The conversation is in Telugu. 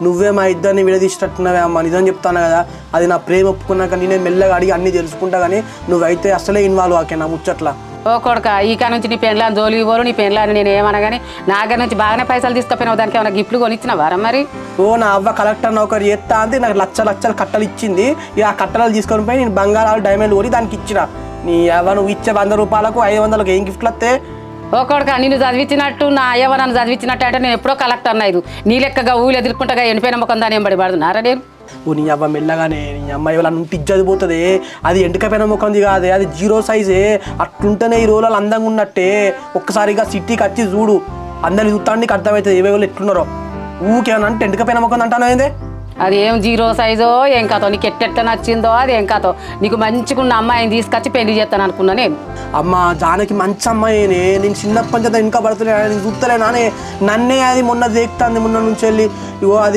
నువ్వే మా ఇద్దరిని విడదీసినట్టున్నావే అమ్మ. నిజం చెప్తాను కదా, అది నా ప్రేమ ఒప్పుకున్నాక నేనే మెల్లగా అడిగి అన్నీ తెలుసుకుంటా. కానీ నువ్వైతే అసలే ఇన్వాల్వ్ ఆకే నా ముచ్చట్లా. ఓ కొడుక ఈక నుంచి నీ పెళ్ళని జోలికి పోరు, నీ పెళ్ళని నేను ఏమన్నా కానీ నా దగ్గర నుంచి బాగానే పైసలు తీసుకుపోయినావు. దానికి ఏమైనా గిఫ్ట్లు కొనిచ్చినావారా మరి? ఓ నా అవ్వ కలెక్టర్ నౌకరు చేస్తా అంటే నాకు లక్షలు కట్టలు ఇచ్చింది. ఇక ఆ కట్టలు తీసుకొని పోయి నేను బంగారాలు డైమండ్లు కొని దానికి ఇచ్చిన. నీ అవ్వ నువ్వు ఇచ్చే 100 రూపాయలకు 500లకు ఏం గిఫ్ట్లు వస్తే? ఓ కొడుక నిన్ను చదివించినట్టు నా అయ్యవ నన్ను చదివించినట్టు అంటే నేను ఎప్పుడో కలెక్టర్ అన్నది. నీ లెక్కగా ఊళ్ళు ఎదుర్కొంటగా ఎండిపోయిన మొక్కం దాని ఎంబడి పడుతున్నారా నేను? ఓ నీ అవ్వ మెల్లగానే నీ అమ్మాయి వాళ్ళ నుండి ఇజ్జది పోతుంది. అది ఎండకపోయిన ముఖంది కాదే, అది 0 సైజే. అట్లుంటేనే ఈ రోజులు అందంగా ఉన్నట్టే. ఒక్కసారిగా సిటీకి వచ్చి చూడు, అందరిని చూస్తాను నీకు అర్థమవుతుంది ఏ వాళ్ళు ఎట్లున్నారో. ఊకేమన్నా ఎండకపోయిన ముఖం అంటాను ఏందే? అది ఏం 0 సైజో ఏం కాతో, నీకు ఎట్టెట్ట నచ్చిందో అది ఏం కాతో. నీకు మంచిగున్న అమ్మాయిని తీసుకొచ్చి పెళ్లి చేస్తాను అనుకున్నా నేను. అమ్మ జానకి మంచి అమ్మాయినే. నేను చిన్నప్పటి నుంచి ఇంకా పడుతున్నా, నేను చూస్తలే నానే. నన్నే అది మొన్న దేక్తాంది మొన్న నుంచి వెళ్ళి. ఇగో అది